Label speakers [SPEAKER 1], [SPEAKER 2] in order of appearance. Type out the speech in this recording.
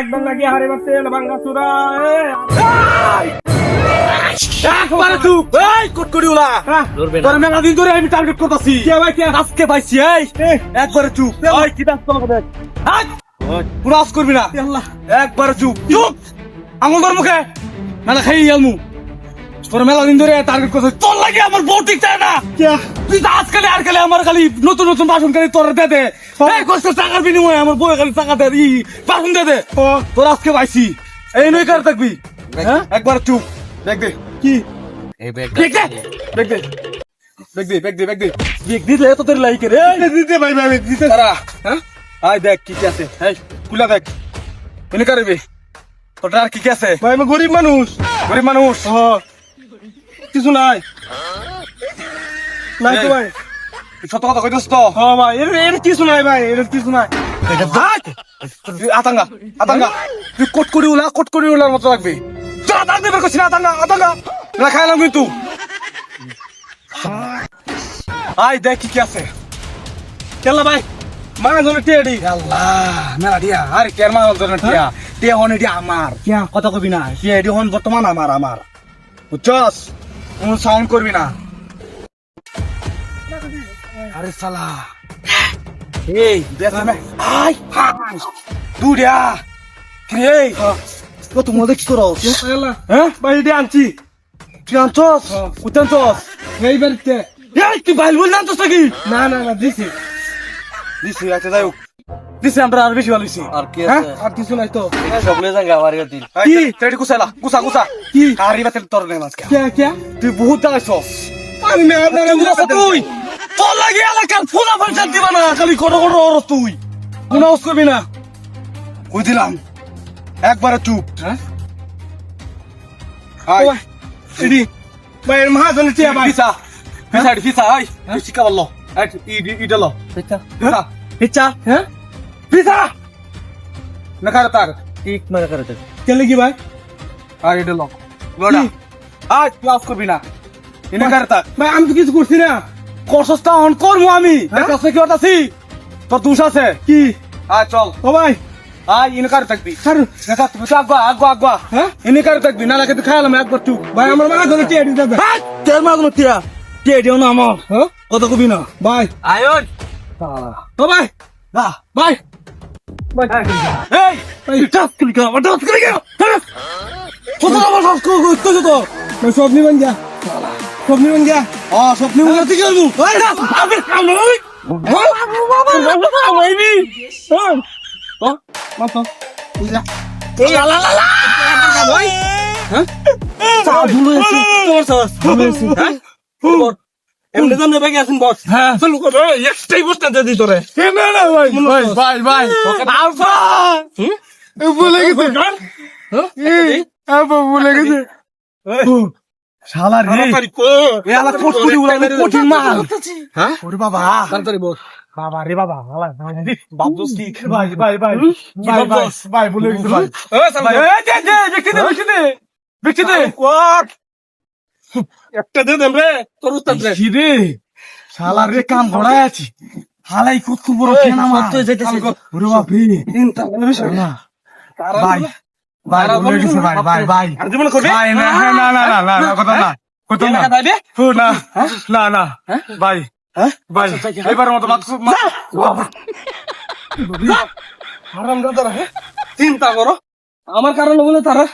[SPEAKER 1] একদম লাগি হারে বাতে ভাঙ্গা চূড়া
[SPEAKER 2] একবারে চুপ এই কুটকুড়িওলা তোর মেলা দিন ধরে আমি টার্গেট করতেছি কে ভাই কে আজকে পাইছি এই একবারে চুপ এই কি দাস তোমাকে দেখ হাট পুরো আস করবি না আল্লাহ একবারে চুপ চুপ আঙুল ধর মুখে না খাই আলমু তোর মেলা দিন ধরে টার্গেট করতেছি তোর লাগে আমার বউ ঠিক চায় না তুই তো আজকালে আর খালি আমার খালি নতুন নতুন বাসন খালি তোর দে দে এই কষ্ট টাকার বিনিময়ে আমার বউ খালি টাকা দে ই বাসন দে দে তোর আজকে পাইছি এই নই কার থাকবি হ্যাঁ একবার চুপ দেখ দে কি
[SPEAKER 3] এই ব্যাগ
[SPEAKER 2] দেখ দে দেখ দে দেখ দে দেখ দে দেখ দে দেখ দিলে তো তোর লাইকে রে
[SPEAKER 1] দিতে ভাই ভাই দিতে
[SPEAKER 2] তারা হ্যাঁ আয় দেখ কি কি আছে এই কুলা দেখ এনে করবি তোর আর কি কি আছে
[SPEAKER 1] ভাই আমি গরিব মানুষ
[SPEAKER 2] গরিব মানুষ
[SPEAKER 1] কিছু নাই নাই তো ভাই
[SPEAKER 2] তুই সত্য কথা কইতেছ তো
[SPEAKER 1] হ্যাঁ ভাই এর কিছু নাই ভাই এর কিছু নাই
[SPEAKER 2] আতাঙ্গা আতাঙ্গা তুই কোট করি উলার মতো লাগবে যা দাঁড় দেবে কইছিস না আতাঙ্গা আতাঙ্গা না খাইলাম কিন্তু আয় দেখ কি কি আছে
[SPEAKER 1] কেলা ভাই মানা জন্য টেডি
[SPEAKER 2] আল্লাহ মেলা দিয়া আরে কের মাল ধরে টিয়া টিয়া হন এটি আমার
[SPEAKER 1] কিয়া কথা কবি না
[SPEAKER 2] টিয়া এটি হন বর্তমান আমার বুঝছস কোন সাউন্ড করবি না আরে শালা এই দেখ না আই দুড়িয়া রে তো তুমি দেখছ করো
[SPEAKER 1] কেলা
[SPEAKER 2] হ্যাঁ
[SPEAKER 1] ভাই এটি আনছি
[SPEAKER 2] তুই আনছস কোথায় আনছস
[SPEAKER 1] এই বাড়িতে
[SPEAKER 2] এই তুই বাইল বল না আনছস নাকি
[SPEAKER 1] না না না দিছি
[SPEAKER 2] দিছি আচ্ছা যাই হোক দিছি আমরা আর বেশি ভালো হইছি
[SPEAKER 3] আর কি
[SPEAKER 2] হ্যাঁ
[SPEAKER 3] আছে
[SPEAKER 1] আর কিছু নাই তো
[SPEAKER 3] সকলে জায়গা আমার কাছে
[SPEAKER 2] কি তেড়ি কুসালা কুসা
[SPEAKER 1] কি
[SPEAKER 2] আরে বাতে তোর নেই আজকে
[SPEAKER 1] কিয়া কিয়া
[SPEAKER 2] তুই বহুত দাঁড়াইছস
[SPEAKER 1] আমি না
[SPEAKER 2] তুই তোর লাগে এলাকার ফোনা ফাংশন দিবা না খালি কত তুই কোন আওয়াজ করবি না কই দিলাম একবারে চুপ
[SPEAKER 1] হ্যাঁ
[SPEAKER 2] আয়
[SPEAKER 1] এডি ভাই এর মহাজন টিয়া ভাই
[SPEAKER 2] ফিসা আই তুই শিকা বললো ইডলো ফিসা
[SPEAKER 1] ইচ্ছা হ্যাঁ
[SPEAKER 2] ফিসা না কার তার
[SPEAKER 3] ঠিক মানে করতে
[SPEAKER 1] কেলে কি ভাই
[SPEAKER 2] আর ইডলো গোড়া আয় তুই অফ করবি না ইনে কার তার
[SPEAKER 1] ভাই আমি তো কিছু করছি না
[SPEAKER 2] করছসটা অন করবো আমি দেখাচ্ছে কি হতাছি তোর দোষ আছে
[SPEAKER 1] কি
[SPEAKER 2] আয় চল
[SPEAKER 1] ও ভাই
[SPEAKER 2] আয় ইনে কার থাকবি
[SPEAKER 1] ছাড়ুন
[SPEAKER 2] দেখা তুমি তো আগবা
[SPEAKER 1] হ্যাঁ
[SPEAKER 2] ইনে কার থাকবি না লাগে তুই খাইলাম একবার চুপ
[SPEAKER 1] ভাই আমার মহাজন টিয়া দিতে হবে
[SPEAKER 2] তেল মাগুলো টিয়া টিয়া দিও না আমার
[SPEAKER 1] হ্যাঁ
[SPEAKER 2] কত কবি না
[SPEAKER 1] ভাই
[SPEAKER 3] আয়ন
[SPEAKER 1] ও ভাই
[SPEAKER 2] না
[SPEAKER 1] ভাই ভাই
[SPEAKER 2] এই এই টাস করে গেল কত আমার সব কই তো
[SPEAKER 1] ভাই সব নিবেন যা সব নিবেন যা
[SPEAKER 2] স্বপ্নে মনে থেকে গেলু এই না আমি কাম নই
[SPEAKER 1] মাতো
[SPEAKER 2] এই লা লা লা
[SPEAKER 1] ভাই
[SPEAKER 2] হ্যাঁ চা ভুলে এসে তোর সস হ্যাঁ
[SPEAKER 1] এমনি জানে ভাই আছেন বস
[SPEAKER 2] হ্যাঁ
[SPEAKER 1] চল কর একটাই বসতে দে তোরে
[SPEAKER 2] না না ভাই আলফা
[SPEAKER 1] ভুলে গেছে গান আবা ভুলে গেছে
[SPEAKER 2] শালা রে
[SPEAKER 1] তাড়াতাড়ি কো
[SPEAKER 2] এ আলা কোটকুড়ি উড়ালে কোটিং মাল
[SPEAKER 1] হ্যাঁ
[SPEAKER 2] ওরে বাবা
[SPEAKER 1] তাড়াতাড়ি বস
[SPEAKER 2] বাবা রে বাবা হালা বাবদোস কি
[SPEAKER 1] ভাই ভাই ভুলে গেছে ভাই
[SPEAKER 2] ভাই এই দে ব্যক্তি দে
[SPEAKER 1] কোয়াট একটা দে দেন রে তোর উত্তর দে
[SPEAKER 2] কি রে শালা রে কাম ঘোড়ায় আছি হালাই কত বড় কেনা মা
[SPEAKER 3] সত্য যাইতেছে।
[SPEAKER 2] ওরে বাপ রে শালা ভাই ভুলে গেছে ভাই
[SPEAKER 1] আর জীবন করবে
[SPEAKER 2] ভাই না কথা না
[SPEAKER 1] ভাই
[SPEAKER 2] ও না ভাই ভাই এবারের মতো
[SPEAKER 1] হারাম দাদা চিন্তা করো আমার কারণে বলে তারা